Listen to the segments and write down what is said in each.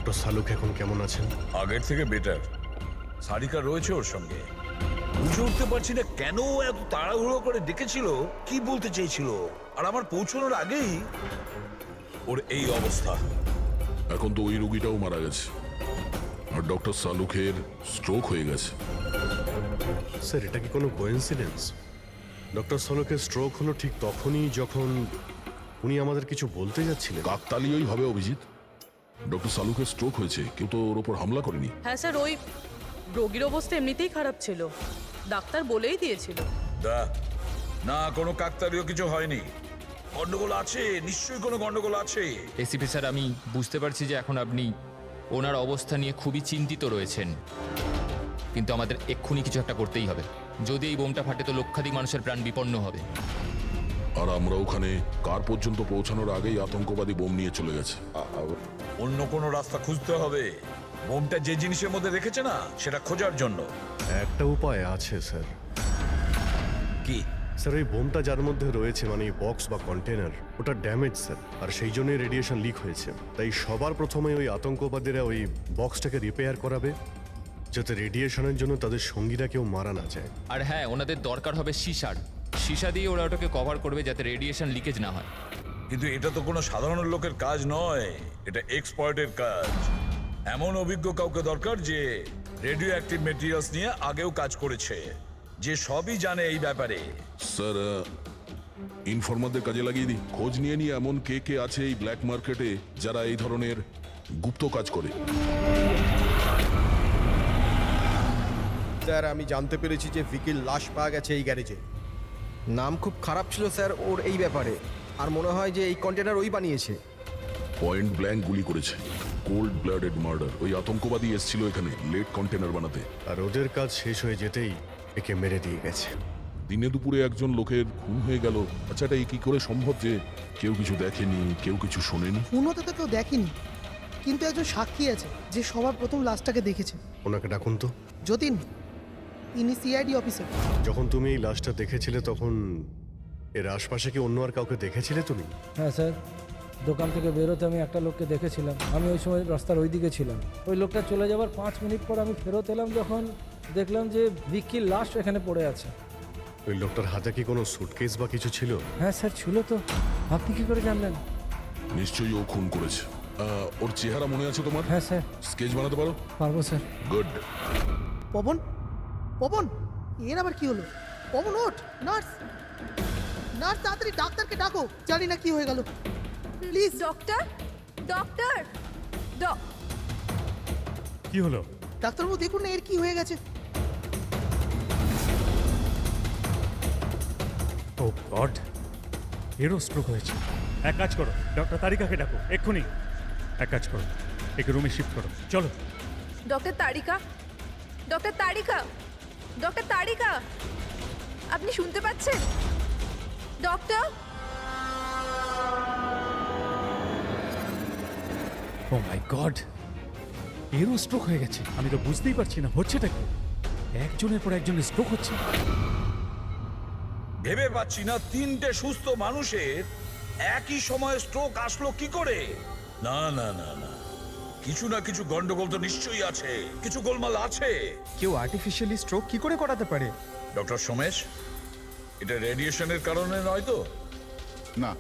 Doctor সালুক এখন কেমন আছেন? আগের থেকে বেটার। সারিকা রয়েছে ওর সঙ্গে। বুঝে উঠতে পারছি না কেন ও এত তাড়াহুড়ো করে ডেকেছিল, কি বলতে চেয়েছিল, আর আমার পৌঁছানোর আগেই ওর এই অবস্থা। এখন তো ওই রুগীটাও মারা গেছে, আর ডক্টর সালুকের স্ট্রোক হয়ে গেছে। স্যার, এটা কি কোনো কোইন্সিডেন্স? ডক্টর সালুকের স্ট্রোক হলো ঠিক তখনই যখন উনি আমাদের কিছু বলতে যাচ্ছিলেন। কাকতালীয়ই হবে অভিজিৎ। ডক্টর সালুকের স্ট্রোক হয়েছে, কেউ তো ওর ওপর হামলা করেনি। হ্যাঁ স্যার, ওই রোগীর অবস্থা এমনিতেই খারাপ ছিল, ডাক্তার বলেই দিয়েছিল। না, কোনো কাকতালীয় কিছু হয়নি। গন্ডগোল আছে, নিশ্চয়ই কোনো গন্ডগোল আছে। এসিপি স্যার, আমি বুঝতে পারছি যে এখন আপনি ওনার অবস্থা নিয়ে খুবই চিন্তিত রয়েছেন, কিন্তু আমাদের এক্ষুনি কিছু একটা করতেই হবে। যদি এই বোমটা ফাটে তো লক্ষাধিক মানুষের প্রাণ বিপন্ন হবে। আর আমরা ওখানে কার পর্যন্ত পৌঁছানোর আগেই আতঙ্কবাদী বোম নিয়ে চলে গেছে। অন্য কোনো রাস্তা খুঁজতে হবে। বোমটা যে জিনিসের মধ্যে রেখেছে না, সেটা খোঁজার জন্য। একটা উপায় আছে স্যার। কি? স্যার, ওই বোমটা যার মধ্যে রয়েছে, মানে বক্স বা কন্টেনার, ওটা ড্যামেজ স্যার, আর সেই জন্যই রেডিয়েশন লিক হয়েছে। তাই সবার প্রথমে ওই আতঙ্কবাদীরা ওই বক্সটাকে রিপেয়ার করাবে, যাতে রেডিয়েশনের জন্য তাদের সঙ্গীরা কেউ মারা না যায়। আর হ্যাঁ, ওনাদের দরকার হবে সীসা দিয়ে ওরা ওটাকে কভার করবে যাতে রেডিয়েশন লিকেজ না হয়। কিন্তু এটা তো কোনো সাধারণ লোকের কাজ নয়, এটা এক্সপার্টের কাজ। এমন অভিজ্ঞ কাউকে দরকার যে রেডিও অ্যাক্টিভ মেটেরিয়ালস নিয়ে আগেও কাজ করেছে, যে সবই জানে এই ব্যাপারে। স্যার, ইনফরমারদের কাজে লাগিয়ে দিই। খোঁজ নিয়ে নিয়ে এমন কে কে আছে এই ব্ল্যাক মার্কেটে যারা এই ধরনের গুপ্ত কাজ করে। স্যার, আমি জানতে পেরেছি যে ভিকির লাশ পাওয়া গেছে এই গ্যারেজে। নাম খুব খারাপ ছিল স্যার ওর এই ব্যাপারে, আর মনে হয় যে এই কন্টেনার ওই বানিয়েছে। পয়েন্ট ব্ল্যাঙ্ক গুলি করেছে, কোল্ড ব্লাডেড মার্ডার। ওই আতঙ্কবাদী এসেছিল এখানে লেট কন্টেনার বানাতে, আর ওদের কাজ শেষ হয়ে যেতেই একে মেরে দিয়ে গেছে। দিনে দুপুরে একজন লোকের খুন হয়ে গেল। আচ্ছা, এটা কি করে সম্ভব যে কেউ কিছু দেখেনি, কেউ কিছু শোনেনি? খুন হতে তো কেউ দেখেনি, কিন্তু একজন সাক্ষী আছে যে সবার প্রথম লাশটাকে দেখেছে। ওনাকে ডাকুন তো। যতীন, ইনি সিআইডি অফিসার। যখন তুমি এই লাশটা দেখেছিলে তখন এর আশপাশে কি অন্য আর কাউকে দেখেছিলে তুমি? হ্যাঁ স্যার, দোকান থেকে বেরোতে আমি একটা লোককে দেখেছিলাম। আমি ওই সময় রাস্তার ওই দিকে ছিলাম। ওই লোকটা চলে যাওয়ার 5 মিনিট পর আমি ফেরত এলাম, যখন দেখলাম যে ভিকির লাশ এখানে পড়ে আছে। ওই লোকটার হাতে কি কোনো সুটকেস বা কিছু ছিল? হ্যাঁ স্যার, ছিল তো। আপনি কি করে জানলেন? নিশ্চয়ই ও খুন করেছে। ওর চেহারা মনে আছে তোমার? হ্যাঁ স্যার। স্কেচ বানাতে পারো? পারবো স্যার। গুড। পবন, পবন, এর আবার কি হলো? পবন ওঠ। নার্স, নার্স, তাড়াতাড়ি ডাক্তারকে ডাকো। জানি না কি হয়ে গেল। প্লিজ ডক্টর, ডক্টর, কি হলো? ডাক্তারবাবু দেখুন না এর কি হয়ে গেছে। ও গড, এরও স্ট্রোক হয়েছে। এক কাজ করো, ডক্টর তারিকাকে ডাকো এক্ষুনি। এক কাজ করো, একে রুমে শিফট করো, চলো। ডক্টর তারিকা, ডক্টর তারিকা, ডক্টর তারিকা, আপনি শুনতে পাচ্ছেন? ডক্টর, ও মাই গড, এরও স্ট্রোক হয়ে গেছে। আমি তো বুঝতেই পারছি না হচ্ছেটা কি। একজনের পর একজনের স্ট্রোক হচ্ছে। ভেবে পাচ্ছি না 3টে সুস্থ মানুষের একই সময়ে স্ট্রোক আসলো কি করে। না না না না, কিছু না কিছু গন্ডগোল তো নিশ্চয়ই আছে, কিছু গোলমাল আছে। কেউ আর্টিফিশিয়ালি স্ট্রোক কি করে করাতে পারে? ডক্টর সোমেশ, এটা রেডিয়েশনের কারণে নয় তো? না,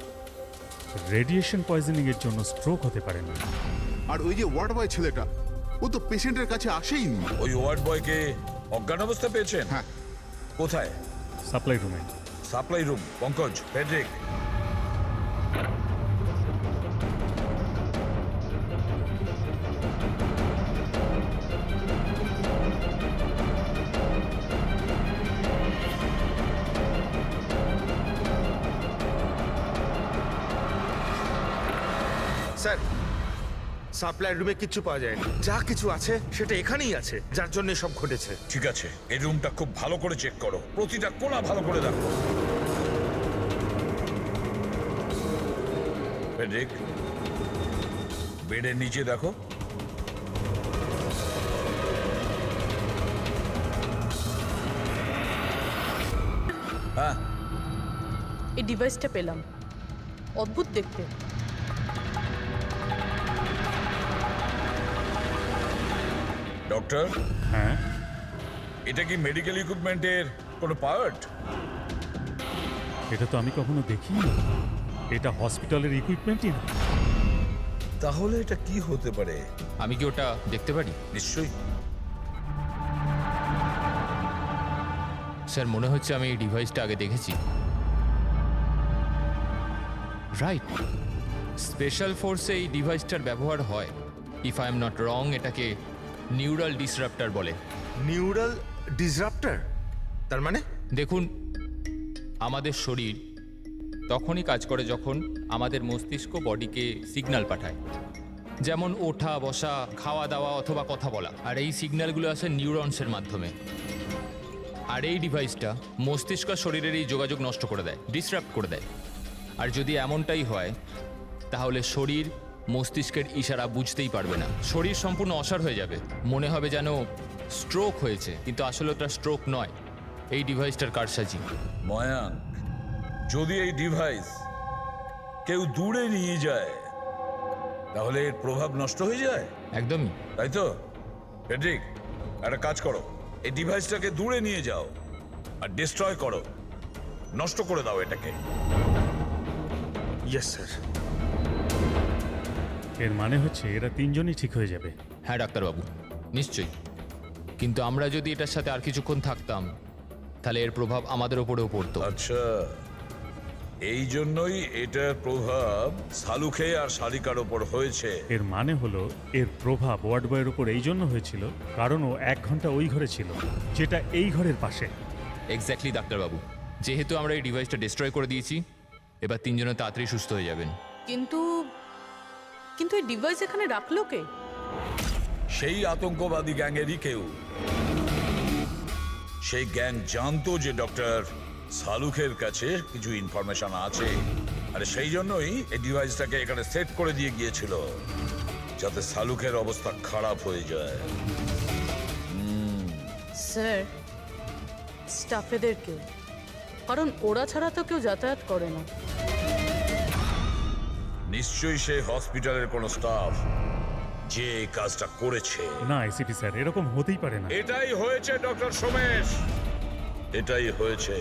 রেডিয়েশন পয়জনিং এর জন্য স্ট্রোক হতে পারে না। আর ওই যে ওয়ার্ড বয় ছেলেটা, ও তো পেশেন্টের কাছে আসেইনি। ওই ওয়ার্ড বয়কে অজ্ঞান অবস্থা পেয়েছেন? হ্যাঁ। কোথায়? সাপ্লাই রুমে। Supply room. Pankaj, Friedrich, sir, supply রুমে কিচ্ছু পাওয়া যায়নি। যা কিছু আছে সেটা এখানেই আছে, যার জন্য সব ঘটেছে। ঠিক আছে, এই রুমটা খুব ভালো করে চেক করো, প্রতিটা কোণা ভালো করে দেখো। ফেডরিক, বেডের নিচে দেখো। হ্যাঁ, এই ডিভাইসটা পেলাম, অদ্ভুত দেখতে। ডক্টর, হ্যাঁ, এটা কি মেডিকেল ইকুইপমেন্টের কোনো পার্ট? এটা তো আমি কখনো দেখিনি। এটা হসপিটালের ইকুইপমেন্টই না। তাহলে এটা কি হতে পারে? আমি কি ওটা দেখতে পারি? নিশ্চয়ই। স্যার, মনে হচ্ছে আমি এই ডিভাইসটা আগে দেখেছি। রাইট, স্পেশাল ফোর্সে এই ডিভাইসটার ব্যবহার হয়। If I am not wrong, এটাকে নিউরাল ডিসরাপ্টার বলে। নিউরাল ডিসরাপ্টার তার মানে? দেখুন, আমাদের শরীর তখনই কাজ করে যখন আমাদের মস্তিষ্ক বডিকে সিগন্যাল পাঠায়, যেমন ওঠা, বসা, খাওয়া দাওয়া অথবা কথা বলা। আর এই সিগন্যালগুলো আসে নিউরনসের মাধ্যমে। আর এই ডিভাইসটা মস্তিষ্ক আর শরীরের এই যোগাযোগ নষ্ট করে দেয়, ডিসরাপ্ট করে দেয়। আর যদি এমনটাই হয়, তাহলে শরীর মস্তিষ্কের ইশারা বুঝতেই পারবে না। শরীর সম্পূর্ণ অসাড় হয়ে যাবে, মনে হবে যেন স্ট্রোক হয়েছে, কিন্তু আসলে ওটা স্ট্রোক নয়, এই ডিভাইসটার কারসাজি। ময়াঙ্ক, যদি এই ডিভাইস কেউ দূরে নিয়ে যায় তাহলে এর প্রভাব নষ্ট হয়ে যায়। একদমই। তাই তো? ফেডরিক, একটা কাজ করো, এই ডিভাইসটাকে দূরে নিয়ে যাও আর ডিস্ট্রয় করো, নষ্ট করে দাও এটাকে। Yes sir. এর মানে হচ্ছে এরা তিনজনই ঠিক হয়ে যাবে। হ্যাঁ ডাক্তারবাবু, নিশ্চয়ই। কিন্তু আমরা যদি এটার সাথে আর কিছুক্ষণ থাকতাম, তাহলে এর প্রভাব আমাদের ওপরেও পড়তো। আচ্ছা, এই জন্যই এটার প্রভাব সালুখে আর শালিকার ওপর হয়েছে। এর মানে হলো এর প্রভাব ওয়ার্ড বয়ের উপর এই জন্য হয়েছিল কারণ ও 1 ঘন্টা ওই ঘরে ছিল, যেটা এই ঘরের পাশে। এক্স্যাক্টলি ডাক্তারবাবু, যেহেতু আমরা এই ডিভাইসটা ডিস্ট্রয় করে দিয়েছি, এবার তিনজনে তাড়াতাড়ি সুস্থ হয়ে যাবেন। কিন্তু কিন্তু এই ডিভাইস এখানে রাখলো কে? সেই আতঙ্কবাদী গ্যাংয়েরই কেউ। সেই গ্যাং জানতো যে ডক্টর সালুখের কাছে কিছু ইনফরমেশন আছে, আর সেই জন্যই এই ডিভাইসটাকে এখানে সেট করে দিয়ে গিয়েছিল, যাতে সালুখের অবস্থা খারাপ হয়ে যায়। স্যার, স্টাফেদের কেউ, কারণ ওরা ছাড়া তো কেউ যাতায়াত করে না। নিশ্চয়ই সে হসপিটালের কোনো স্টাফ যে এই কাজটা করেছে। না এসিপি স্যার, এরকম হতেই পারে না। এটাই হয়েছে ডক্টর সোমেশ, এটাই হয়েছে।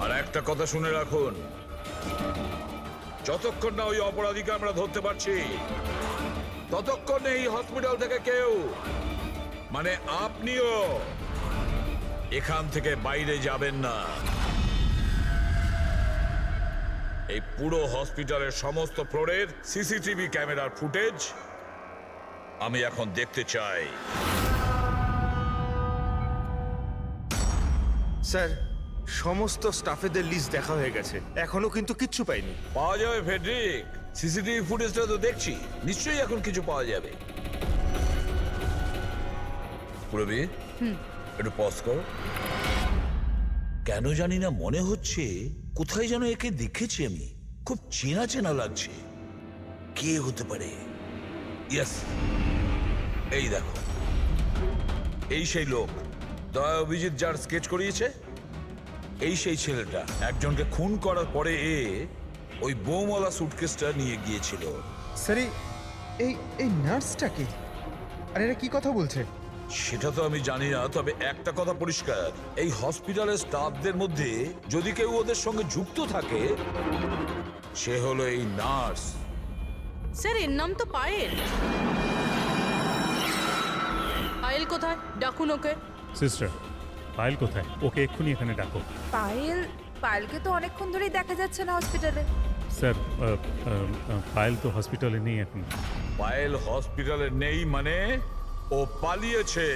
আর একটা কথা শুনে রাখুন, যতক্ষণ না ওই অপরাধীকে আমরা ধরতে পারছি, ততক্ষণ এই হসপিটাল থেকে কেউ, মানে আপনিও, এখান থেকে বাইরে যাবেন না। এই পুরো হসপিটালের সমস্ত ফ্লোরের সিসিটিভি ক্যামেরার ফুটেজ আমি এখন দেখতে চাই। স্যার, সমস্ত স্টাফেদের লিস্ট দেখা হয়ে গেছে, এখনো কিন্তু কিচ্ছু পাইনি। পাওয়া যাবে ফেডরিক, সিসিটিভি ফুটেজটা তো দেখছি, নিশ্চয়ই এখন কিছু পাওয়া যাবে। পুরবি, একটু পজ করো। কেন জানি না মনে হচ্ছে কোথায় যেন একে দেখেছি আমি, খুব চেনা চেনা লাগছে। কে হতে পারে? ইয়েস, এই দেখো, এই সেই লোক দয়া অভিজিৎ যার স্কেচ করিয়েছে, এই সেই ছেলেটা। একজনকে খুন করার পরে ওই বোমওয়ালা সুটকেসটা নিয়ে গিয়েছিল। স্যার, এই নার্সটাকে, আর এরা কি কথা বলছে? সেটা তো আমি জানি না, তবে একটা কথা পরিষ্কার, এই হসপিটালের স্টাফদের মধ্যে যদি কেউ ওদের সঙ্গে যুক্ত থাকে, সে হলো এই নার্স। স্যার, এর নাম তো পায়েল। পায়েল কোথায়? ডাকুন ওকে। সিস্টার, পায়েল কোথায়? ওকে এক্ষুনি এখানে ডাকো। পায়েলকে তো অনেকক্ষণ ধরেই দেখা যাচ্ছে না হসপিটালে। স্যার, পায়েল তো হসপিটালে নেই এখন। পায়েল হসপিটালে নেই মানে ও পালিয়েছে।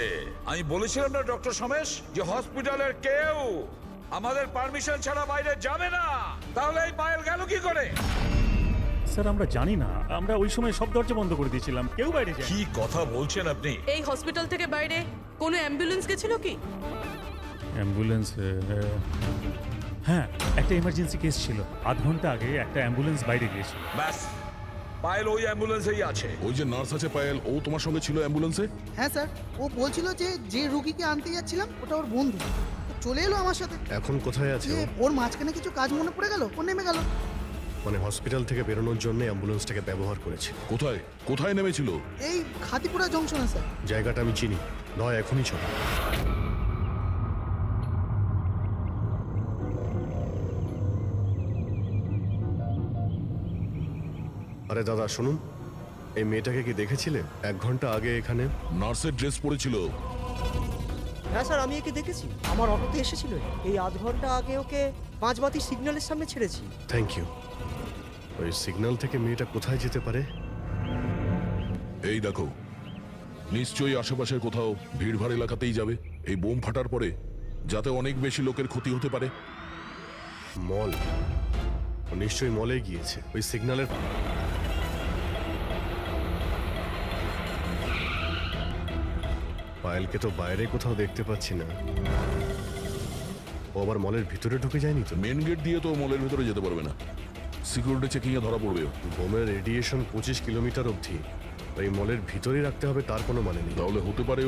আমি বলেছিলাম না ডক্টর সোমেশ, যে হসপিটালের কেউ আমাদের পারমিশন ছাড়া বাইরে যাবে না। তাহলে এই পায়েল গেল কি করে? স্যার, আমরা জানি না, আমরা ওই সময় সব দরজা বন্ধ করে দিয়েছিলাম, কেউ বাইরে যায়। কি কথা বলছেন আপনি? এই হসপিটাল থেকে বাইরে কোনো অ্যাম্বুলেন্স গেছিল কি? অ্যাম্বুলেন্স, হ্যাঁ, একটা ইমার্জেন্সি কেস ছিল, 8 ঘন্টা আগে একটা অ্যাম্বুলেন্স বাইরে গিয়েছিল। ব্যাস, পায়েল ওই অ্যাম্বুলেন্সেই আছে। ওই যে নার্স আছে পায়েল, ও তোমার সঙ্গে ছিল অ্যাম্বুলেন্সে? হ্যাঁ স্যার, ও বলছিল যে রুগীকে আনতে যাচ্ছিলাম ওটা ওর বন্ধু, তো চলে এলো আমার সাথে। এখন কোথায় আছে যে ও? ওর মাঝখানে কিছু কাজ মনে পড়ে গেল, ও নেমে গেল। মানে হসপিটাল থেকে বেরোনোর জন্য অ্যাম্বুলেন্সটাকে ব্যবহার করেছে। কোথায় কোথায় নেমেছিল? এই খাতিপুরা জংশনে স্যার। জায়গাটা আমি চিনি, নয় এখনই চলো। আরে দাদা শুনুন, এই মেয়েটাকে কি দেখেছিলে 1 ঘন্টা আগে এখানে? নার্সের ড্রেস পরেছিল। হ্যাঁ স্যার, আমি একে দেখেছি, আমার অটোতে এসেছিল। এই আধ ঘন্টা আগে ওকে 5 বাতি সিগন্যালের সামনে ছেড়েছি। Thank you. ওই সিগন্যাল থেকে মেয়েটা কোথায় যেতে পারে? এই দেখো, নিশ্চয়ই আশেপাশের কোথাও ভিড়ভাড় এলাকাতেই যাবে। এই বোম ফাটার পরে যাতে অনেক বেশি লোকের ক্ষতি হতে পারে। মল, ও নিশ্চয়ই মলে গিয়েছে। ওই সিগন্যালের পায়েলকে তো বাইরে কোথাও দেখতে পাচ্ছি না। ও আবার মলের ভিতরে ঢুকে যায়নি তো? মেন গেট দিয়ে তো মলের ভেতরে যেতে পারবে না, সিকিউরিটি চেকিং এ ধরা পড়বে। বোমের রেডিয়েশন 25 কিলোমিটার অবধি, ওই মলের ভিতরেই রাখতে হবে তার কোনো মানে নেই। তাহলে হতে পারে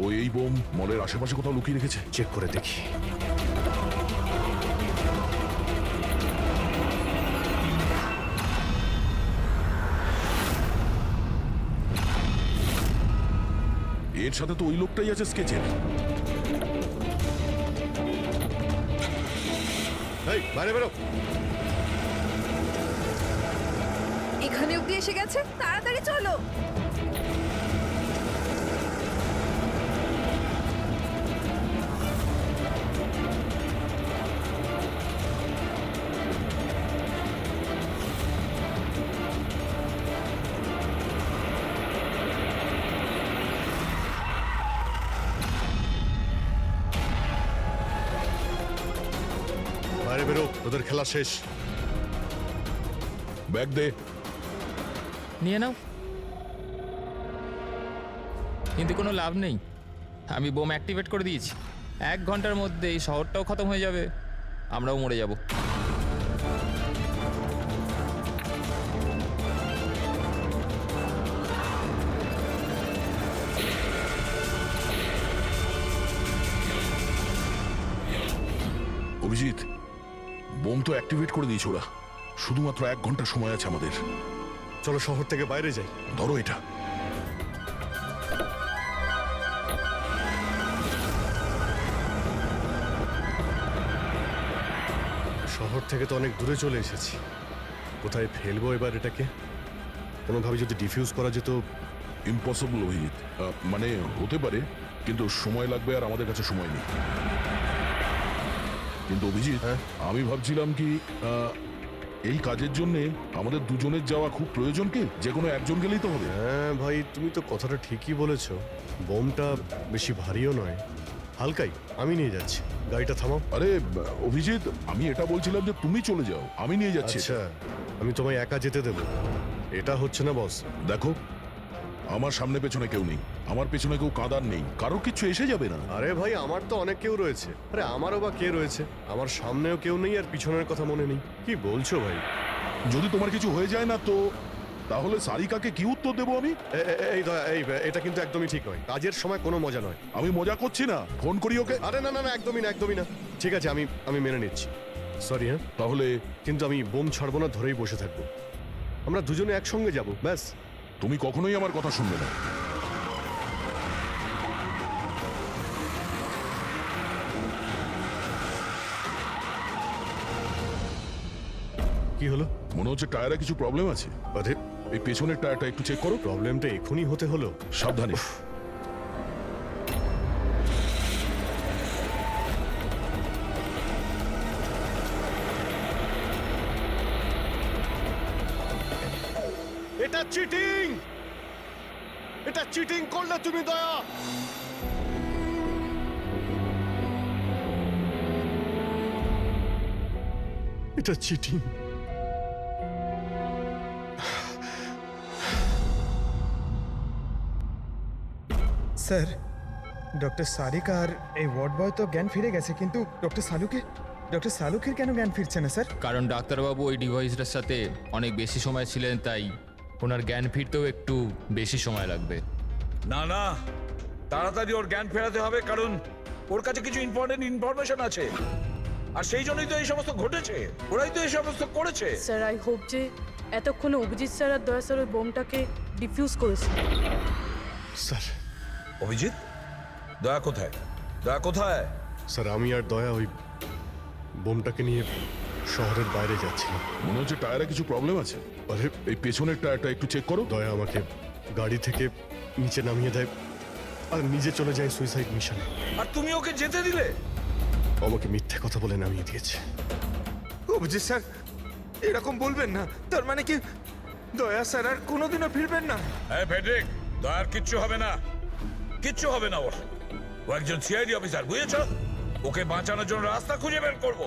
ও এই বোম মলের আশেপাশে কোথাও লুকিয়ে রেখেছে। চেক করে দেখি। এর সাথে তো ওই লোকটাই আছে স্কেচের। এই বাইরে বেরো। এখানে অব্দি এসে গেছে, তাড়াতাড়ি চলো। বাইরে বেরো, তোদের খেলা শেষ। ব্যাগ দে। নিয়ে নাও। কিন্তু কোনো লাভ নেই, আমি বোম অ্যাক্টিভেট করে দিয়েছি। 1 ঘন্টার মধ্যে এই শহরটাও খতম হয়ে যাবে, আমরাও মরে যাব। অভিজিৎ, বোম তো অ্যাক্টিভেট করে দিয়েছে ওরা। শুধুমাত্র 1 ঘন্টা সময় আছে আমাদের। চলো শহর থেকে বাইরে যাই। ধরো এটা। শহর থেকে তো অনেক দূরে চলে এসেছি, কোথায় ফেলবো এবার এটাকে? কোনোভাবে যদি ডিফিউজ করা যেত। ইম্পসিবল অভিজিৎ, মানে হতে পারে, কিন্তু সময় লাগবে আর আমাদের কাছে সময় নেই। কিন্তু অভিজিৎ, আমি ভাবছিলাম কি এই কাজের জন্য আমাদের দুজনের যাওয়া খুব প্রয়োজন কি? যে কোনো একজন গেলেই তো হবে। হ্যাঁ ভাই, তুমি তো কথাটা ঠিকই বলেছো। বোমটা বেশি ভারীও নয়, হালকাই। আমি নিয়ে যাচ্ছি, গাড়িটা থামাও। আরে অভিজিৎ, আমি এটা বলছিলাম যে তুমি চলে যাও, আমি নিয়ে যাচ্ছি। আচ্ছা, আমি তোমায় একা যেতে দেবো? এটা হচ্ছে না বস। দেখো, আমার সামনে পেছনে কেউ নেই, আমার পেছনে কেউ কাঁদার নেই, কারোর কিছু এসে যাবে না। আরে ভাই, আমার তো অনেক কেউ রয়েছে। আরে আমারও বা কে রয়েছে? আমার সামনেও কেউ নেই আর পিছনের কথা মনে নেই। কি বলছো ভাই? যদি তোমার কিছু হয়ে যায় না তো তাহলে সারিকাকে কি উত্তর দেবো আমি? এই এটা কিন্তু একদমই ঠিক নয়। কাজের সময় কোনো মজা নয়। আমি মজা করছি না, ফোন করি ওকে। আরে না না না, একদমই না, একদমই না। ঠিক আছে, আমি মেনে নিচ্ছি। সরি। হ্যাঁ, তাহলে কিন্তু আমি বোম ছাড়বো না, ধরেই বসে থাকবো। আমরা দুজনে একসঙ্গে যাব, ব্যাস। তুমি কখনোই আমার কথা শুনবে না। কি হলো? মনে হচ্ছে টায়ারে কিছু প্রবলেম আছে। আরে এই পেছনের টায়ারটা একটু চেক করো। প্রবলেমটা এখনই হতে হলো? সাবধানে। এটা চিটিং! এটা চিটিং করলে তুমি দয়া। এটা চিটিং। স্যার, ডক্টর সারিকা আর এই ওয়ার্ড বয় তো জ্ঞান ফিরে গেছে, কিন্তু ডক্টর সালুকের কেন জ্ঞান ফিরছে না স্যার? কারণ ডাক্তারবাবু ওই ডিভাইসটার সাথে অনেক বেশি সময় ছিলেন, তাই ওনার জ্ঞান ফিরতেও একটু বেশি সময় লাগবে। না না, তাড়াতাড়ি ওর জ্ঞান ফেরাতে হবে, কারণ ওর কাছে কিছু ইম্পর্টেন্ট ইনফরমেশন আছে। আর সেই জন্যই তো এই সমস্ত ঘটেছে, ওরাই তো এই সমস্ত করেছে। স্যার আই হোপ যে এতক্ষণে অভিজিৎ স্যার আর দয়া স্যার ওই বোমটাকে ডিফিউজ করেছে। স্যার অভিজিৎ, দয়া কোথায়? দয়া কোথায়? স্যার আমি আর দয়া ওই বোমটাকে নিয়ে শহরের বাইরে যাচ্ছিলাম। মনে হচ্ছে টায়ারে কিছু প্রবলেম আছে। আরে এই পেছনের টায়ারটা একটু চেক করো। দয়া আমাকে গাড়ি থেকে নিচে নামিয়ে দেয় আর নিজে চলে যায় সুইসাইড মিশনে। আর তুমি ওকে যেতে দিলে? আমাকে মিথ্যে কথা বলে নামিয়ে দিয়েছে। অভিজিৎ স্যার এরকম বলবেন না। তার মানে কি দয়া স্যার আর কোনোদিনও ফিরবেন না? এই ফেডরিক, দয়ার কিচ্ছু হবে না, কিচ্ছু হবে না ওর। ও একজন সিআইডি অফিসার, বুঝেছো? ওকে বাঁচানোর জন্য রাস্তা খুঁজে বের করব,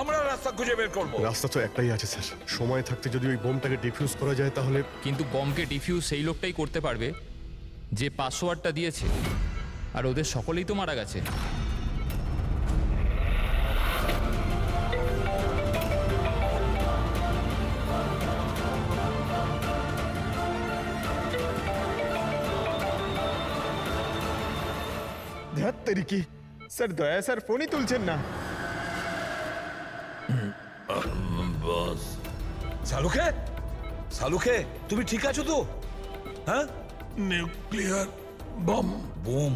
আমরা রাস্তা খুঁজে বের করব। রাস্তা তো একটাই আছে স্যার, সময় থাকতে যদি ওই বোমটাকে ডিফিউজ করা যায় তাহলে। কিন্তু বমকে ডিফিউজ সেই লোকটাই করতে পারবে যে পাসওয়ার্ডটা দিয়েছে, আর ওদের সকলেই তো মারা গেছে। ধ্যাত্তেরি কি স্যার, দয়া স্যার ফোনই তুলছেন না। সালুকে, সালুকে, তুমি ঠিক আছো তো? হ্যাঁ? Nuclear bomb. বোম?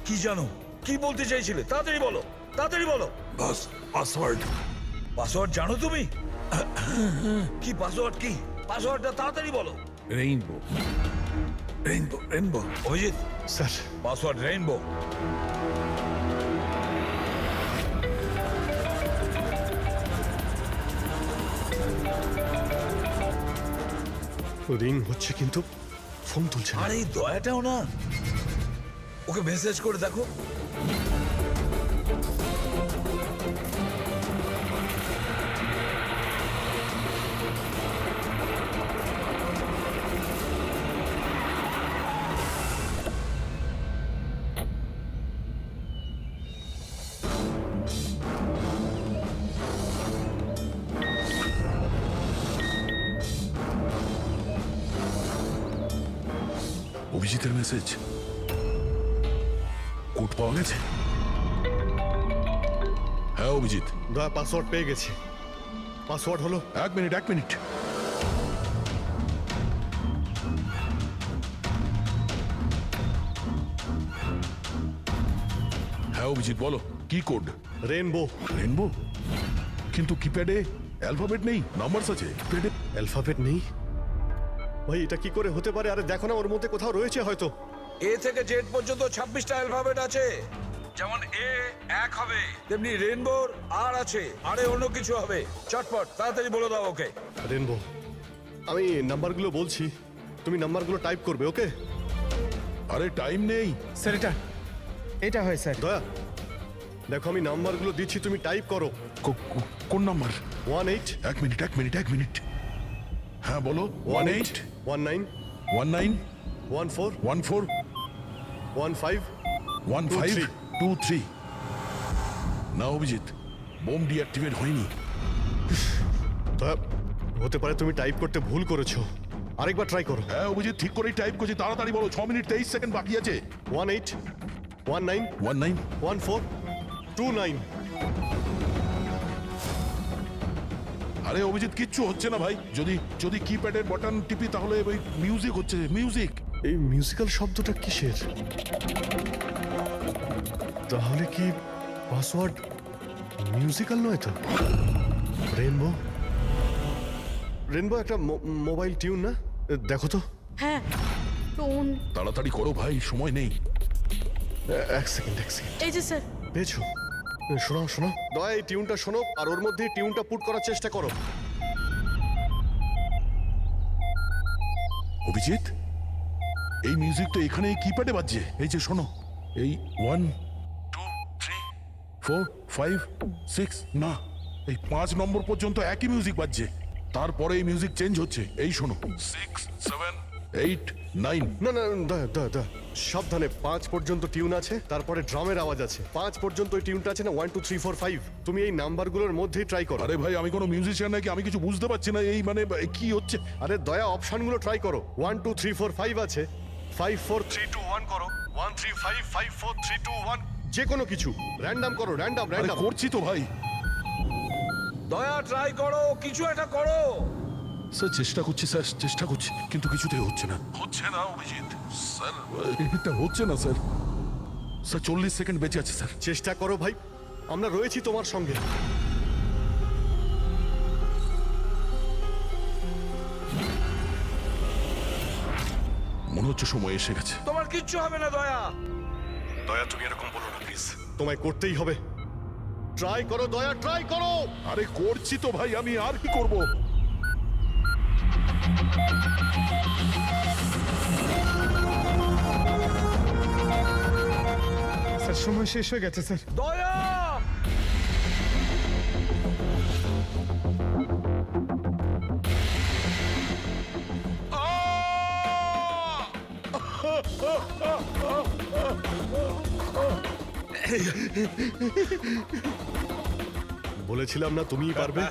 কি জানো? কি বলতে চাইছিলে? তাড়াতাড়ি বলো, তাড়াতাড়ি বলো। বাস পাসওয়ার্ড। পাসওয়ার্ড জানো তুমি? কি পাসওয়ার্ড? কি পাসওয়ার্ডটা তাড়াতাড়ি বলো। Rainbow rainbow rainbow. Abhijit, sir password rainbow. Ring হচ্ছে কিন্তু ফোন তুলছে না। আর এই দয়াটাও না, ওকে মেসেজ করে দেখো। অভিজিতের মেসেজ। কোড পাওয়া গেছে? হ্যাঁ অভিজিৎ। দয়া পাসওয়ার্ড পেয়ে গেছে। পাসওয়ার্ড হলো, এক মিনিট এক মিনিট। হ্যাঁ অভিজিৎ বলো, কি কোড? রেনবো। রেনবো? কিন্তু কিপ্যাডে অ্যালফাবেট নেই, নাম্বারস আছে। কিপ্যাডে অ্যালফাবেট নেই? ভাই এটা কি করে হতে পারে? আরে দেখো না, ওর মধ্যে কোথাও রয়েছে হয়তো। এ থেকে জেড পর্যন্ত 26টা অ্যালফাবেট আছে। যেমন এ এক হবে, তেমনি রেইনবোর আর আছে, আরে অন্য কিছু হবে। চটপট তাড়াতাড়ি বলে দাও ওকে। রেনবো। আমি নাম্বারগুলো বলছি, তুমি নাম্বারগুলো টাইপ করবে, ওকে? আরে টাইম নেই স্যার এটা হয় স্যার। দয়া দেখো আমি নাম্বারগুলো দিচ্ছি, তুমি টাইপ করো। কোন নাম্বার? 18 এক মিনিট এক মিনিট এক মিনিট। হ্যাঁ বলো। 18 19 19 14 14 15 15 23। না অভিজিৎ, বোম ডিঅ্যাক্টিভেট হয়নি। দয়া হতে পারে তুমি টাইপ করতে ভুল করেছো, আরেকবার ট্রাই করো। হ্যাঁ অভিজিৎ ঠিক করেই টাইপ করছি, তাড়াতাড়ি বলো। 6 মিনিট 23 সেকেন্ড বাকি আছে। 18 19 19 14 29। আরে অভিজিৎ কিচ্ছু হচ্ছে না ভাই। যদি যদি কিপ্যাডের বাটন টিপি তাহলে ওই মিউজিক হচ্ছে, মিউজিক। এই মিউজিক্যাল শব্দটা কিসের? তাহলে কি পাসওয়ার্ড মিউজিক্যাল নয় তো? রেনবো, রেনবো একটা মোবাইল টিউন না? দেখো তো। হ্যাঁ, টোন। তাড়াতাড়ি করো ভাই, সময় নেই। এক সেকেন্ড। এই যে স্যার। পেয়েছো? শোনো শোনো দয়া, এই টিউনটা শোনো আর ওর মধ্যে টিউনটা পুট করার চেষ্টা করো। অভিজিৎ, এই মিউজিক তো এখানে কিপ্যাডে বাজছে। এই যে শোনো, এই 1 2 3 4 5 6, না এই 5 নম্বর পর্যন্ত একই মিউজিক বাজছে। তারপরে এই মিউজিক চেঞ্জ হচ্ছে। এই শোনো, 6 7 8 9। না না দয়া সাবধানে। 5 পর্যন্ত টিউন আছে, তারপরে ড্রামের আওয়াজ আছে। 5 পর্যন্ত ওই টিউনটা আছে না, 1 2 3 4 5। তুমি এই নাম্বারগুলোর মধ্যেই ট্রাই করো। আরে ভাই আমি কোনো মিউজিশিয়ান নাকি? আমি কিছু বুঝতে পারছি না। এই মানে কি হচ্ছে? আরে দয়া অপশনগুলো ট্রাই করো। 1 2 3 4 5 আছে, 5 4 3 2 1 করো, 1 3 5 5 4 3 2 1। যে কোনো কিছু র্যান্ডম করো, র্যান্ডম আরে র্যান্ডম। করছি তো ভাই। দয়া ট্রাই করো, কিছু একটা করো। স্যার চেষ্টা করছি স্যার, চেষ্টা করছি, কিন্তু কিছুতেই হচ্ছে না। হচ্ছে না অভিজিৎ স্যার, এটা হচ্ছে না স্যার। স্যার 40 সেকেন্ড বেঁচে আছে স্যার। চেষ্টা করো ভাই, আমরা রয়েছি তোমার সঙ্গে। মনে হচ্ছে সময় এসে গেছে। তোমার কিচ্ছু হবে না দয়া। দয়া তুমি এরকম বলো না প্লিজ, তোমায় করতেই হবে। ট্রাই করো দয়া, ট্রাই করো। আরে করছি তো ভাই, আমি আর কি করব? স্যার সময় শেষ হয়ে গেছে স্যার। দয়া বলেছিলাম না তুমিই পারবে।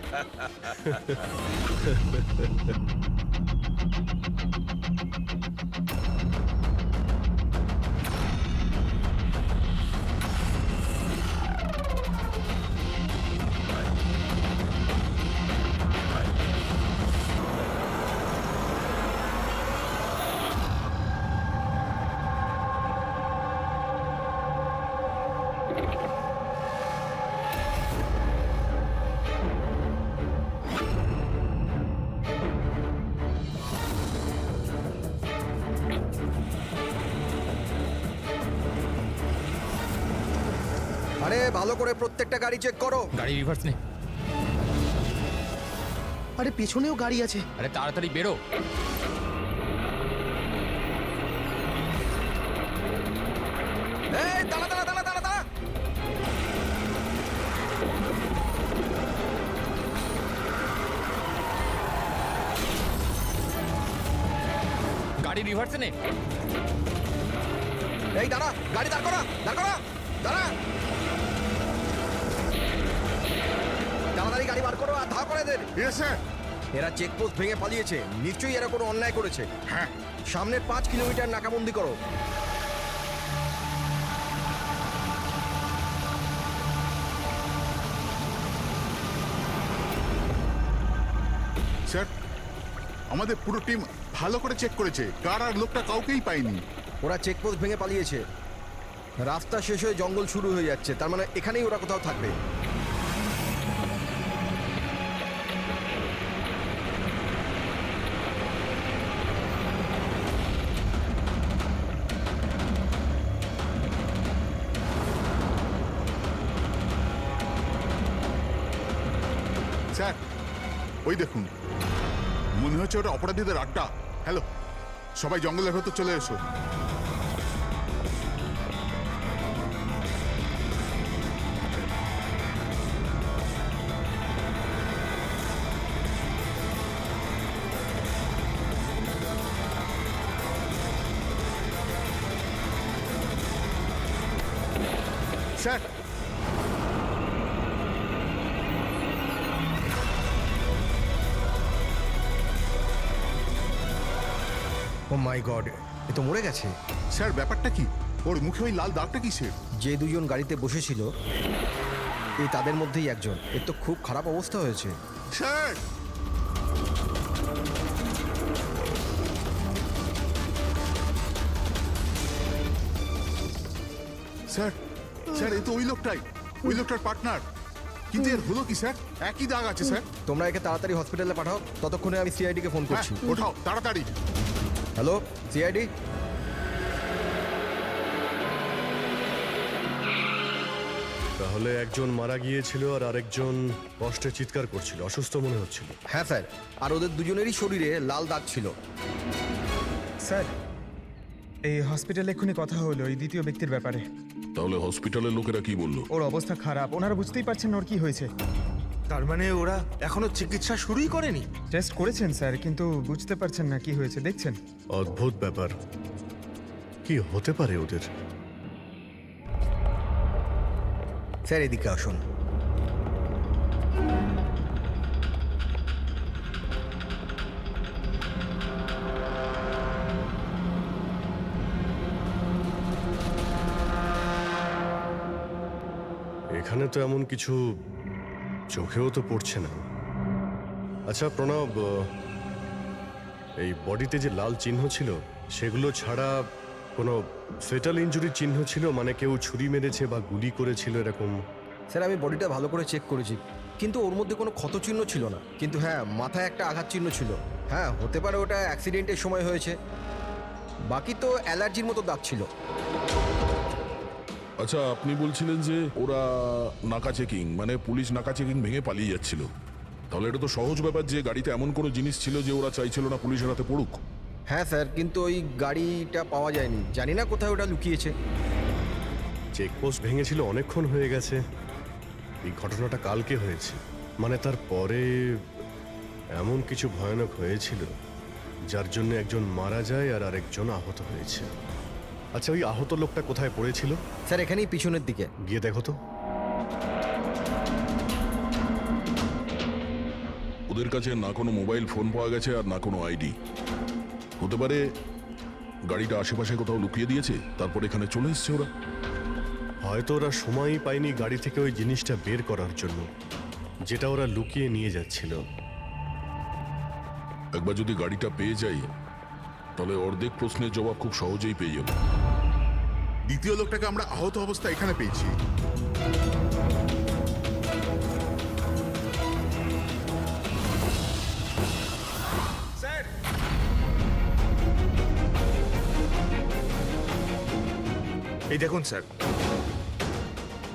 আরে ভালো করে প্রত্যেকটা গাড়ি চেক করো। গাড়ি রিভার্স নে। আরে পেছনেও গাড়ি আছে। আরে তাড়াতাড়ি বেরো। এই দাঁড়া দাঁড়া দাঁড়া দাঁড়া দাঁড়া। গাড়ি রিভার্সে নে। এই দাঁড়া, গাড়ি দাঁড় করা, দাঁড় করা, দাঁড়া। তাড়াতাড়ি গাড়ি বার করো আর ধা করে দেন। এরা চেকপোস্ট ভেঙে পালিয়েছে, নিশ্চয়ই এরা কোনো অন্যায় করেছে। হ্যাঁ, সামনের 5 কিলোমিটার নাকাবন্দি করো। স্যার আমাদের পুরো টিম ভালো করে চেক করেছে, কার আর লোকটা কাউকেই পাইনি। ওরা চেকপোস্ট ভেঙে পালিয়েছে। রাস্তা শেষ হয়ে জঙ্গল শুরু হয়ে যাচ্ছে, তার মানে এখানেই ওরা কোথাও থাকবে। স্যার ওই দেখুন, মনে হচ্ছে ওটা অপরাধীদের আড্ডা। হ্যালো, সবাই জঙ্গলের ভেতর চলে এসো। স্যার ও মাই গড, এ তো মরে গেছে। স্যার ব্যাপারটা কি? ওর মুখে ওই লাল দাগটা কিসের? যে দুজন গাড়িতে বসেছিল এই তাদের মধ্যেই একজন। এর তো খুব খারাপ অবস্থা হয়েছে। স্যার স্যার স্যার এ তো ওই লোকটাই, ওই লোকটার পার্টনার। কিন্তু এর হলো কি স্যার? একই দাগ আছে স্যার। তোমরা একে তাড়াতাড়ি হসপিটালে পাঠাও, ততক্ষণে আমি সিআইডি কে ফোন হ্যাঁ করছি। ওঠাও তাড়াতাড়ি। Hello CID. তাহলে একজন মারা গিয়েছিল আর আরেকজন কষ্টে চিৎকার করছিল, অসুস্থ মনে হচ্ছিল। হ্যাঁ স্যার, আর ওদের দুজনেরই শরীরে লাল দাগ ছিল। স্যার এই হসপিটালে এক্ষুনি কথা হলো এই দ্বিতীয় ব্যক্তির ব্যাপারে। তাহলে হসপিটালের লোকেরা কি বললো? ওর অবস্থা খারাপ, ওনারা বুঝতেই পারছেন না ওর কি হয়েছে। তার মানে ওরা এখনো চিকিৎসা শুরুই করেনি? টেস্ট করেছেন স্যার, কিন্তু বুঝতে পারছেন না কি হয়েছে। দেখছেন অদ্ভুত ব্যাপার, কি হতে পারে ওদের? স্যার এদিকে আসুন। এখানে তো এমন কিছু চোখেও তো পড়ছে না। আচ্ছা প্রণব, এই বডিতে যে লাল চিহ্ন ছিল সেগুলো ছাড়া কোনো ফেটাল ইনজুরির চিহ্ন ছিল? মানে কেউ ছুরি মেরেছে বা গুলি করেছিল এরকম? স্যার আমি বডিটা ভালো করে চেক করেছি, কিন্তু ওর মধ্যে কোনো ক্ষতচিহ্ন ছিল না। কিন্তু হ্যাঁ, মাথায় একটা আঘাত চিহ্ন ছিল। হ্যাঁ, হতে পারে ওটা অ্যাক্সিডেন্টের সময় হয়েছে। বাকি তো অ্যালার্জির মতো দাগ ছিল। আচ্ছা, আপনি বলছিলেন যে ওরা নাকা চেকিং, মানে পুলিশ নাকা চেকিং ভেঙে পালিয়ে যাচ্ছিল। তাহলে এটা তো সহজ ব্যাপার যে গাড়িতে এমন কোনো জিনিস ছিল যে ওরা চাইছিল না পুলিশের হাতে পড়ুক। হ্যাঁ স্যার, কিন্তু ওই গাড়িটা পাওয়া যায়নি। জানি না কোথায় ওটা লুকিয়েছে। চেকপোস্ট ভেঙেছিল অনেকক্ষণ হয়ে গেছে। এই ঘটনাটা কালকে হয়েছে, মানে তারপরে এমন কিছু ভয়ানক হয়েছিল যার জন্য একজন মারা যায় আর আরেকজন আহত হয়েছে। আচ্ছা, ওই আহত লোকটা কোথায় পড়েছিল? স্যার এখানেই পিছনের দিকে। গিয়ে দেখো তো। ওদের কাছে না কোনো মোবাইল ফোন পাওয়া গেছে আর না কোনো আইডি। হতে পারে গাড়িটা আশেপাশে কোথাও লুকিয়ে দিয়েছে, তারপর এখানে চলে এসছে ওরা। হয়তো ওরা সময়ই পায়নি গাড়ি থেকে ওই জিনিসটা বের করার জন্য, যেটা ওরা লুকিয়ে নিয়ে যাচ্ছিল। একবার যদি গাড়িটা পেয়ে যাই তাহলে অর্ধেক প্রশ্নের জবাব খুব সহজেই পেয়ে যাব। দ্বিতীয় লোকটাকে আমরা আহত অবস্থায় এখানে পেয়েছি। এই দেখুন স্যার,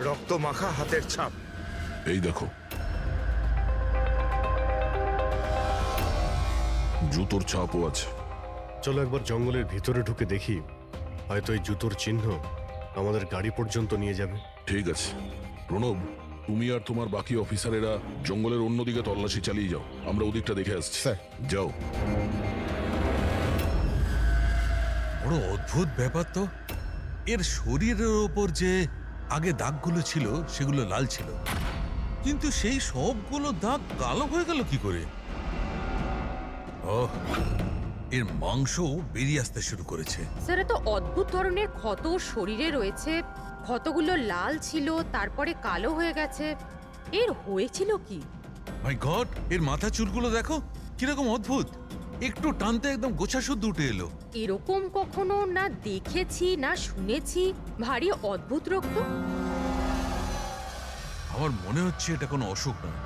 রক্ত মাখা হাতের ছাপ। এই দেখো, জুতোর ছাপও আছে। চলো একবার জঙ্গলের ভিতরে ঢুকে দেখি, হয়তো এই জুতোর চিহ্ন আমাদের গাড়ি পর্যন্ত নিয়ে যাবে। ঠিক আছে প্রণব, তুমি আর তোমার বাকি অফিসারেরা জঙ্গলের অন্যদিকে তল্লাশি চালিয়ে যাও, আমরা ওদিকটা দেখে আসছি। স্যার যাও। বড় অদ্ভুত ব্যাপার তো। এর শরীরের ওপর যে আগে দাগগুলো ছিল সেগুলো লাল ছিল, কিন্তু সেই সবগুলো দাগ কালো হয়ে গেল কি করে? ওহ, এর মাংস বেরিয়ে আসতে শুরু করেছে। স্যার এত অদ্ভুত ধরনের ক্ষত শরীরে রয়েছে, ক্ষতগুলো লাল ছিল তারপরে কালো হয়ে গেছে। এর হয়েছিল কি? মাই গড, এর মাথা চুলগুলো দেখো কিরকম অদ্ভুত, একটু টানতে একদম গোছা শুদ্ধ উঠে এলো। এরকম কখনো না দেখেছি না শুনেছি। ভারী অদ্ভুত রক্ত। আমার মনে হচ্ছে এটা কোনো অসুখ নয়,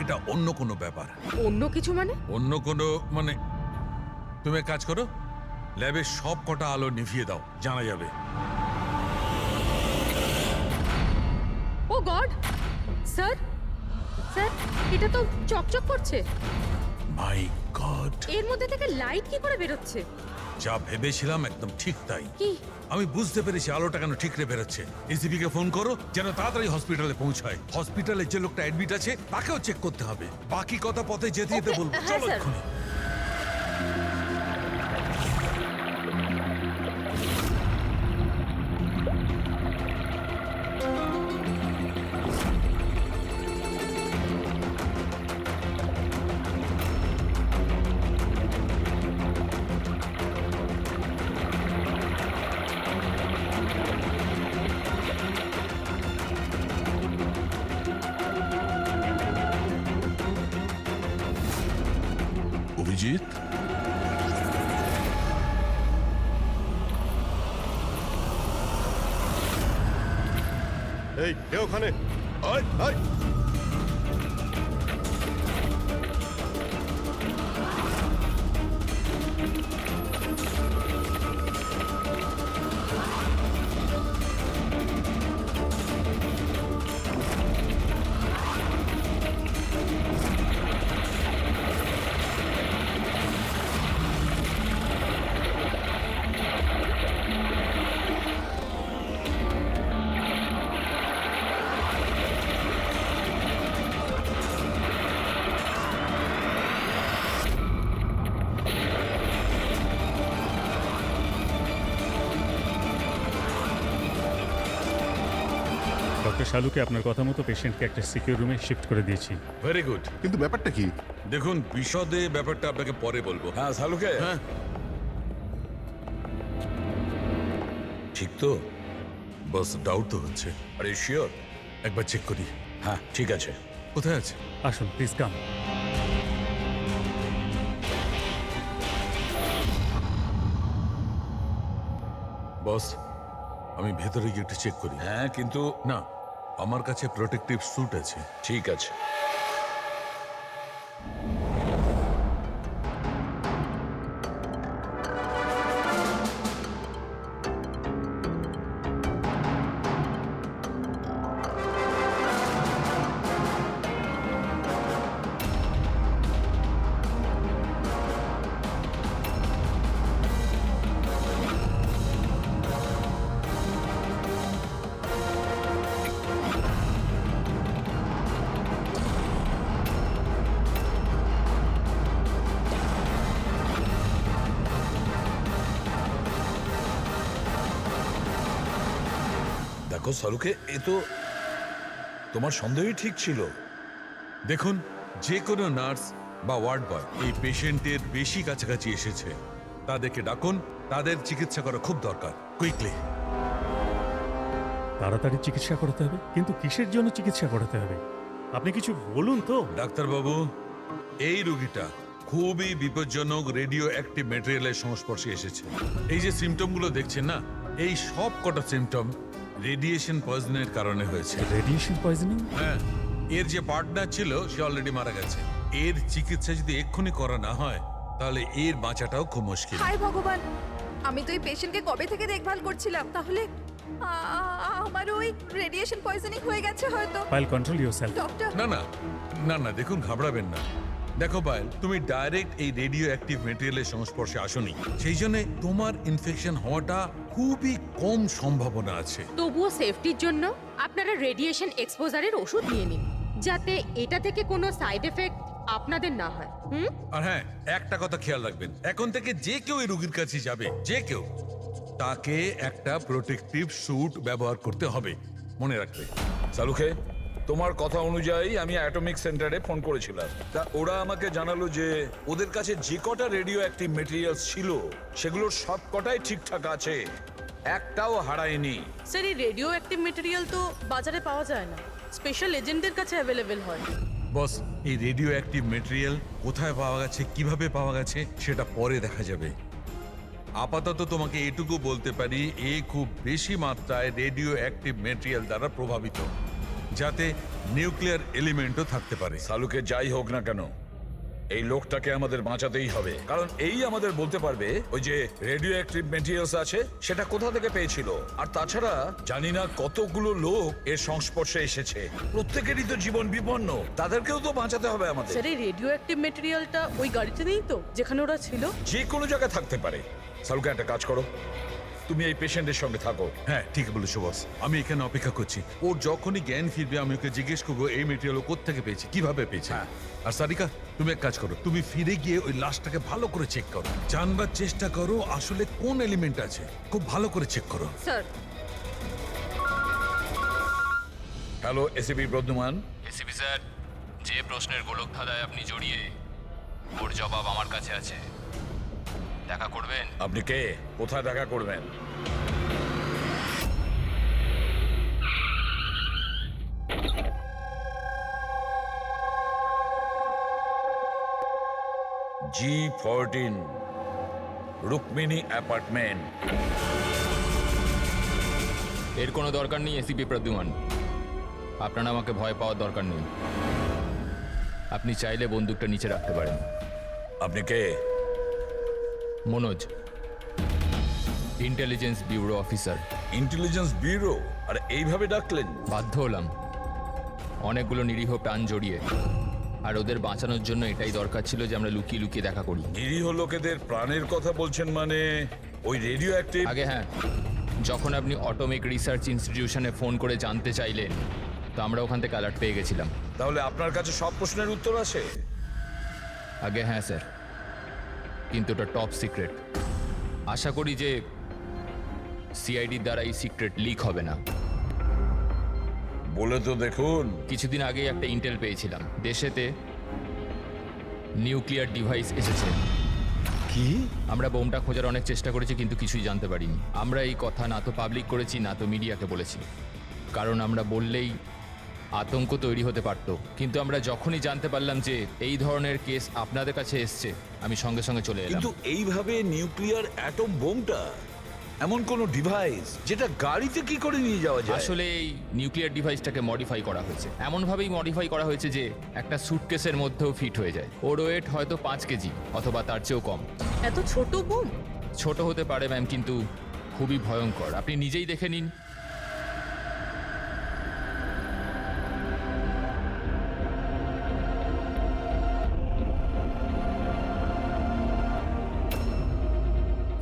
এটা অন্য কোনো ব্যাপার। অন্য কিছু মানে? অন্য কোনো মানে, তুমি এক কাজ করো, ল্যাবের সব কটা আলো নিভিয়ে দাও, জানা যাবে। ও গড স্যার, স্যার এটা তো চকচক করছে। মাই গড, এর মধ্যে থেকে লাইট কি করে বেরোচ্ছে? যা ভেবেছিলাম একদম ঠিক তাই। কি? আমি বুঝতে পেরেছি আলোটা কেন ঠিকরে বেরোচ্ছে। এসিপি কে ফোন করো যেন তাড়াতাড়ি হসপিটালে পৌঁছায়। হসপিটালে যে লোকটা অ্যাডমিট আছে তাকেও চেক করতে হবে। বাকি কথা পথে যেতে যেতে বলবো। হ্যাঁ, চলো স্যার। এক্ষুনি। অভিজিৎ, এই কে ওখানে? আয় আয়। ডক্টর শালুকে আপনার কথা মতো পেশেন্টকে একটা সিকিউর রুমে শিফট করে দিয়েছি। Very good. কিন্তু ব্যাপারটা কি? দেখুন, বিশদে ব্যাপারটা আপনাকে পরে বলবো। হ্যাঁ শালুকে, হ্যাঁ ঠিক তো? বস ডাউট তো হচ্ছে, আরে শিওর? একবার চেক করি। হ্যাঁ ঠিক আছে। কোথায় আছে? আসুন প্লিজ কাম। বস আমি ভেতরে গিয়ে একটু চেক করি। হ্যাঁ কিন্তু না, আমার কাছে প্রোটেক্টিভ স্যুট আছে। ঠিক আছে। দেখো সালুকে, এ তো তোমার সন্দেহই ঠিক ছিল। দেখুন, যে কোনো নার্স বা ওয়ার্ড বয় এই পেশেন্টের বেশি কাছাকাছি এসেছে, তাদেরকে ডাকুন, তাদের চিকিৎসা করা খুব দরকার, কুইকলি। তাড়াতাড়ি চিকিৎসা করতে হবে, কিন্তু কিসের জন্য চিকিৎসা করতে হবে আপনি কিছু বলুন তো। ডাক্তারবাবু, এই রোগীটা খুবই বিপজ্জনক রেডিও অ্যাক্টিভ ম্যাটেরিয়ালের সংস্পর্শে এসেছে। এই যে সিমটমগুলো দেখছেন না, এই সব কটা সিমটম রেডিয়েশন পয়জনের কারণে হয়েছে। Radiation poisoning? হ্যাঁ, এর যে পার্টনার ছিল সে অলরেডি মারা গেছে। এর চিকিৎসা যদি এক্ষুনি করা না হয় তাহলে এর বাঁচাটাও খুব মুশকিল। হায় ভগবান, আমি তো এই পেশেন্টকে কবে থেকে দেখভাল করছিলাম, তাহলে আমার ওই রেডিয়েশন পয়জনিং হয়ে গেছে হয়তো। File control yourself. ডক্টর, না না না না, দেখুন ঘাবড়াবেন না। দেখো পায়েল, তুমি ডাইরেক্ট এই রেডিও অ্যাক্টিভ মেটেরিয়ালের সংস্পর্শে আসোনি, সেই জন্য তোমার ইনফেকশন হওয়াটা খুবই কম সম্ভাবনা আছে। তবুও সেফটির জন্য আপনারা রেডিয়েশন এক্সপোজারের ওষুধ নিয়ে নিন, যাতে এটা থেকে কোনো সাইড এফেক্ট আপনাদের না হয়। আর হ্যাঁ, একটা কথা খেয়াল রাখবেন, এখন থেকে যে কেউ এই রোগীর কাছে যাবে, যে কেউ, তাকে একটা প্রোটেক্টিভ স্যুট ব্যবহার করতে হবে, মনে রাখবে। সালুকে, তোমার কথা অনুযায়ী আমি অ্যাটমিক সেন্টারে ফোন করেছিলাম। তা ওরা আমাকে জানালো যে ওদের কাছে যে কটা রেডিও অ্যাক্টিভ মেটেরিয়ালস ছিল সেগুলোর সব কটাই ঠিকঠাক আছে, একটাও হারায়নি। স্যার, এই রেডিও অ্যাক্টিভ মেটেরিয়াল তো বাজারে পাওয়া যায় না, স্পেশাল এজেন্টদের কাছে অ্যাভেলেবেল হয়। বস, এই রেডিও অ্যাক্টিভ মেটেরিয়াল কোথায় পাওয়া গেছে, কিভাবে পাওয়া গেছে সেটা পরে দেখা যাবে। আপাতত তোমাকে এটুকু বলতে পারি, এ খুব বেশি মাত্রায় রেডিও অ্যাক্টিভ মেটেরিয়াল দ্বারা প্রভাবিত, যাতে নিউক্লিয়ার এলিমেন্টও থাকতে পারে। সালুকে যাই হোক না কেন, এই লোকটাকে আমাদের বাঁচাতেই হবে, কারণ এই আমাদের বলতে পারবে ওই যে রেডিও অ্যাক্টিভ মেটেরিয়ালস আছে সেটা কোথা থেকে পেয়েছিল। আর তাছাড়া জানি না কতগুলো লোক এর সংস্পর্শে এসেছে, প্রত্যেকেরই তো জীবন বিপন্ন, তাদেরকেও তো বাঁচাতে হবে আমাদের। স্যার, এই রেডিও অ্যাক্টিভ মেটেরিয়ালটা ওই গাড়িতে নেই তো যেখানে ওরা ছিল? যে কোনো জায়গায় থাকতে পারে। সালুকে, একটা কাজ করো, তুমি এই পেশেন্টের সঙ্গে থাকো। হ্যাঁ, ঠিক বলেছো বস, আমি এখানে অপেক্ষা করছি। ওর যখনই জ্ঞান ফিরবে আমি ওকে জিজ্ঞেস করবো এই মেটেরিয়াল ও কোত্থেকে পেয়েছে, কিভাবে পেয়েছে। আর সারিকা, তুমি এক কাজ করো, তুমি ফিরে গিয়ে ওই লাশটাকে ভালো করে চেক করো, জানবার চেষ্টা করো আসলে কোন এলিমেন্ট আছে, খুব ভালো করে চেক করো। Sir. Hello, ACP Pradyuman. ACP sir, যে প্রশ্নের গোলক ধাঁধায় আপনি জড়িয়ে, ওর জবাব আমার কাছে আছে। দেখা করবেন? আপনি কে? কোথায় দেখা করবেন? G14 Rukmini apartment. এর কোনো দরকার নেই এসিপি প্রদ্যুমান, আপনার আমাকে ভয় পাওয়ার দরকার নেই। আপনি চাইলে বন্দুকটা নিচে রাখতে পারেন। আপনি কে? Manoj, intelligence bureau officer. Intelligence bureau? আর এইভাবে ডাকলেন? বাধ্য হলাম, অনেকগুলো নিরীহ প্রাণ জড়িয়ে, আর ওদের বাঁচানোর জন্য এটাই দরকার ছিল যে আমরা লুকিয়ে লুকিয়ে দেখা করি। নিরীহ লোকেদের প্রাণের কথা বলছেন মানে ওই রেডিও অ্যাক্টিভ? আগে হ্যাঁ, যখন আপনি অটোমিক রিসার্চ ইনস্টিটিউশনে ফোন করে জানতে চাইলেন, তো আমরা ওখান থেকে অ্যালার্ট পেয়ে গেছিলাম। তাহলে আপনার কাছে সব প্রশ্নের উত্তর আছে? আগে হ্যাঁ স্যার, কিন্তু ওটা টপ সিক্রেট। আশা করি যে সিআইডির দ্বারা এই সিক্রেট লিক হবে না। বলে তো দেখুন। কিছুদিন আগেই একটা ইন্টেল পেয়েছিলাম, দেশেতে নিউক্লিয়ার ডিভাইস এসেছে। কি? আমরা বোমটা খোঁজার অনেক চেষ্টা করেছি কিন্তু কিছুই জানতে পারিনি। আমরা এই কথা না তো পাবলিক করেছি না তো মিডিয়াকে বলেছি, কারণ আমরা বললেই আতঙ্ক তৈরি হতে পারত। কিন্তু আমরা যখনই জানতে পারলাম যে এই ধরনের কেস আপনাদের কাছে এসছে, আমি সঙ্গে সঙ্গে চলে এলাম। কিন্তু এইভাবে নিউক্লিয়ার অ্যাটম বোমটা এমন কোন ডিভাইস যেটা গাড়িতে কি করে নিয়ে যাওয়া যায়? আসলে এই নিউক্লিয়ার ডিভাইসটাকে মডিফাই করা হয়েছে, এমনভাবেই মডিফাই করা হয়েছে যে একটা সুটকেসের মধ্যেও ফিট হয়ে যায়। ওর ওয়েট হয়তো 5 কেজি অথবা তার চেয়েও কম। এত ছোট বোম? ছোট হতে পারে ম্যাম, কিন্তু খুবই ভয়ঙ্কর। আপনি নিজেই দেখে নিন।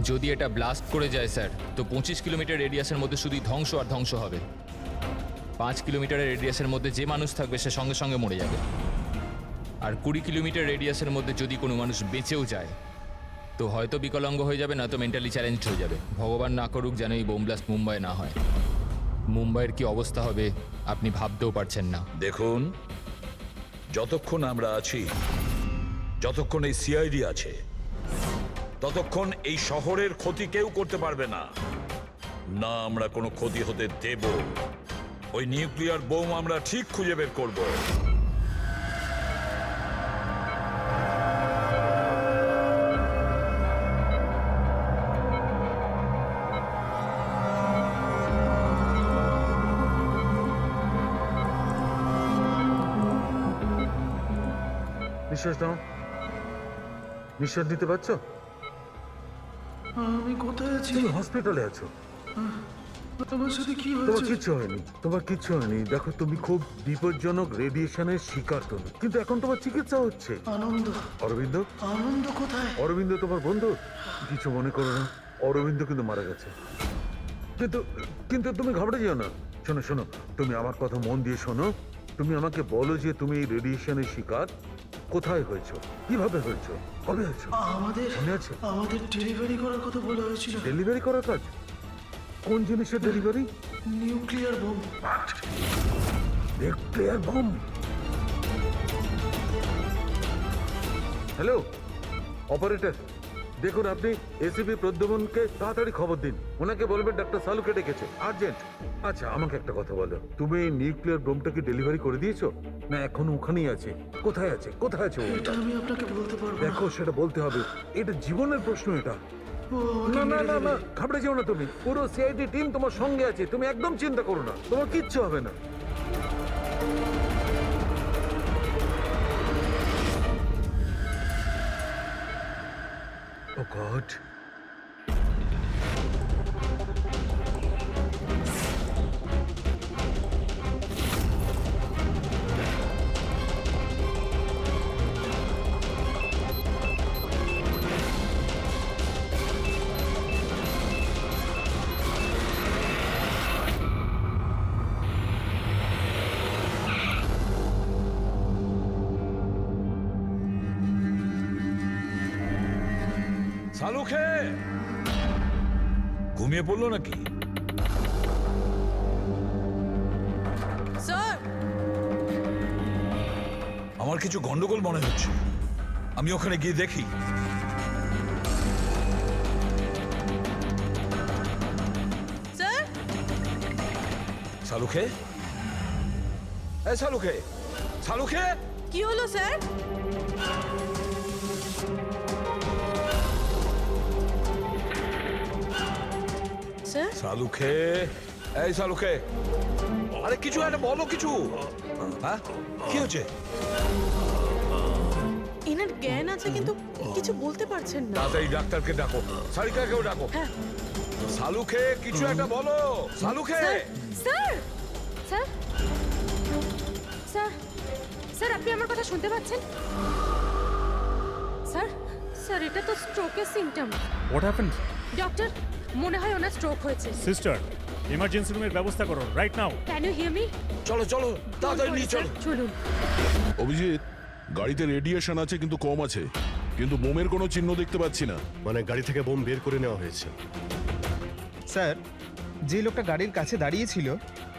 যদি এটা ব্লাস্ট করে যায় স্যার, তো 25 কিলোমিটার রেডিয়াসের মধ্যে শুধুই ধ্বংস আর ধ্বংস হবে। 5 কিলোমিটারের রেডিয়াসের মধ্যে যে মানুষ থাকবে সে সঙ্গে সঙ্গে মরে যাবে। আর 20 কিলোমিটার রেডিয়াসের মধ্যে যদি কোনো মানুষ বেঁচেও যায় তো হয়তো বিকলাঙ্গ হয়ে যাবে, না তো মেন্টালি চ্যালেঞ্জড হয়ে যাবে। ভগবান না করুক যেন এই বোম ব্লাস্ট মুম্বাইয়ে না হয়। মুম্বাইয়ের কি অবস্থা হবে আপনি ভাবতেও পারছেন না। দেখুন, যতক্ষণ আমরা আছি, যতক্ষণ এই সিআইডি আছে, ততক্ষণ এই শহরের ক্ষতি কেউ করতে পারবে না। না আমরা কোনো ক্ষতি হতে দেব। ওই নিউক্লিয়ার বোম আমরা ঠিক খুঁজে বের করব। নিঃশ্বাস নাও, নিঃশ্বাস নিতে পারছো? আমি কোথায় আছি? তুমি হসপিটালে আছো। তোমার সাথে কি তোমার কিচ্ছু হয়নি, তোমার কিচ্ছু হয়নি। দেখো, তুমি খুব বিপজ্জনক রেডিয়েশনের শিকার তুমি, কিন্তু এখন তোমার চিকিৎসা হচ্ছে। আনন্দ? অরবিন্দ? আনন্দ কোথায়? অরবিন্দ তোমার বন্ধু? কিছু মনে করো না, অরবিন্দ কিন্তু মারা গেছে। কিন্তু কিন্তু তুমি ঘাবড়ে যেও না। শোনো শোনো, তুমি আমার কথা মন দিয়ে শোনো। তুমি আমাকে বলো যে তুমি এই রেডিয়েশনের শিকার কোথায় হয়েছো, কিভাবে হয়েছো, কবে হয়েছো? আমাদের মনে আছে? আমাদের ডেলিভারি করার কথা বলা হয়েছিল। ডেলিভারি করার কাজ? কোন জিনিসের delivery? Nuclear bomb. Nuclear bomb? Hello operator, দেখুন আপনি এসিপি প্রদ্যুমনকে তাড়াতাড়ি খবর দিন। ওনাকে বলবেন ডাক্তার সালুকে ডেকেছে, আর্জেন্ট। আচ্ছা আমাকে একটা কথা বলো, তুমি এই নিউক্লিয়ার বোমটা কি ডেলিভারি করে দিয়েছো, না এখন ওখানেই আছে? কোথায় আছে, কোথায় আছে ও? এটা আমি আপনাকে বলতে পারবো না। দেখো, সেটা বলতে হবে, এটা জীবনের প্রশ্ন। এটা না না না না, ঘাবড়ে যেও না তুমি। পুরো সিআইডি টিম তোমার সঙ্গে আছে, তুমি একদম চিন্তা করো না, তোমার কিচ্ছু হবে না। Oh God. সালুখে ঘুমিয়ে পড়লো নাকি? স্যার, আমার কিছু গন্ডগোল মনে হচ্ছে, আমি ওখানে গিয়ে দেখি। স্যার, সালুখে, এই সালুখে, সালুখে, কি হলো স্যার? স্যার, সালুখে, এই সালুখে, আরে কিছু একটা বলো, কিছু। হ্যাঁ, কি হচ্ছে? এনার জ্ঞান আছে কিন্তু কিছু বলতে পারছেন না। তাড়াতাড়ি ডাক্তারকে ডাকো, সারিকাকেও ডাকো। হ্যাঁ। সালুখে, কিছু একটা বলো, Salunkhe. Sir sir sir sir আপনি আমার কথা শুনতে পাচ্ছেন? স্যার স্যার এটা তো স্ট্রোকের সিম্পটম। What happened? ডক্টর, মনে হয় ওনার স্ট্রোক হয়েছে। সিস্টার, ইমার্জেন্সি রুমের ব্যবস্থা করো right now. Can you hear me? চলো চলো, তাড়াতাড়ি নিয়ে চলো। চলুন। অভিজিৎ, গাড়িতে রেডিয়েশন আছে কিন্তু কম আছে, কিন্তু বোমের কোনো চিহ্ন দেখতে পাচ্ছি না। মানে গাড়ি থেকে বোম বের করে নেওয়া হয়েছে। স্যার, যে লোকটা গাড়ির কাছে দাঁড়িয়েছিল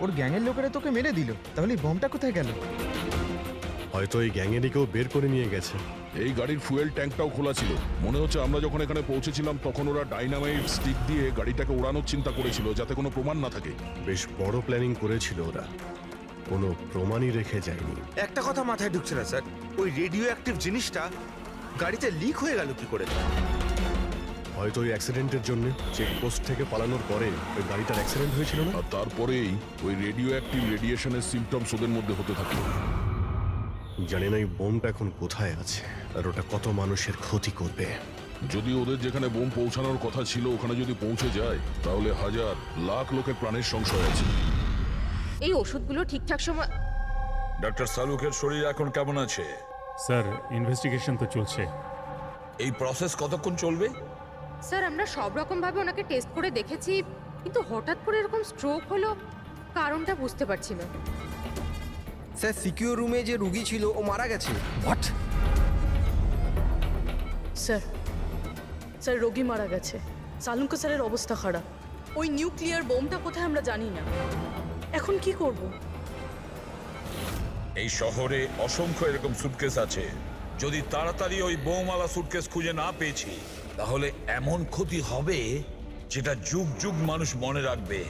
ওর গ্যাংয়ের লোকেরা তোকে মেরে দিল, তাহলে বোমটা কোথায় গেল? হয়তো এই গ্যাংয়েরই কেউ বের করে নিয়ে গেছে। এই গাড়ির ফুয়েল ট্যাঙ্কটাও খোলা ছিল। মনে হচ্ছে আমরা যখন এখানে পৌঁছেছিলাম তখন ওরা ডাইনামাইট স্টিক দিয়ে গাড়িটাকে ওড়ানোর চিন্তা করেছিল, যাতে কোনো প্রমাণ না থাকে। বেশ বড় প্ল্যানিং করেছিল ওরা, কোনো প্রমাণই রেখে যায়নি। একটা কথা মাথায় ঢুকছে না স্যার, ওই রেডিও অ্যাক্টিভ জিনিসটা গাড়িতে লিক হয়ে গেল কি করে? হয়তো ওই অ্যাক্সিডেন্টের জন্য চেকপোস্ট থেকে পালানোর পরে ওই গাড়িটার অ্যাক্সিডেন্ট হয়েছিল না। আর তারপরেই ওই রেডিও অ্যাক্টিভ রেডিয়েশনের সিমটমস ওদের মধ্যে হতে থাকলো। জানি না এই বোমটা এখন কোথায় আছে আর ওটা কত মানুষের ক্ষতি করবে। যদি ওদের যেখানে বোম পৌঁছানোর কথা ছিল ওখানে যদি পৌঁছে যায়, তাহলে হাজার লাখ লোকের প্রাণের সংশয় আছে। এই ওষুধগুলো ঠিকঠাক সময় ডক্টর সালুকের শরীর এখন কেমন আছে? স্যার ইনভেস্টিগেশন তো চলছে। এই প্রসেস কতক্ষণ চলবে? স্যার আমরা সব রকম ভাবে ওনাকে টেস্ট করে দেখেছি, কিন্তু হঠাৎ করে এরকম স্ট্রোক হলো, কারণটা বুঝতে পারছি না। স্যার সিকিউর রুমে যে রুগী ছিল ও মারা গেছে। হোয়াট? স্যার স্যার রোগী মারা গেছে, সালুঙ্ক স্যারের অবস্থা খারাপ। ওই নিউক্লিয়ার বোমটা কোথায় আমরা জানি না, এখন কি করব? এই শহরে অসংখ্য এরকম সুটকেস আছে। যদি তাড়াতাড়ি ওই বোমওয়ালা সুটকেস খুঁজে না পেয়েছি, তাহলে এমন ক্ষতি হবে যেটা যুগ যুগ মানুষ মনে রাখবে।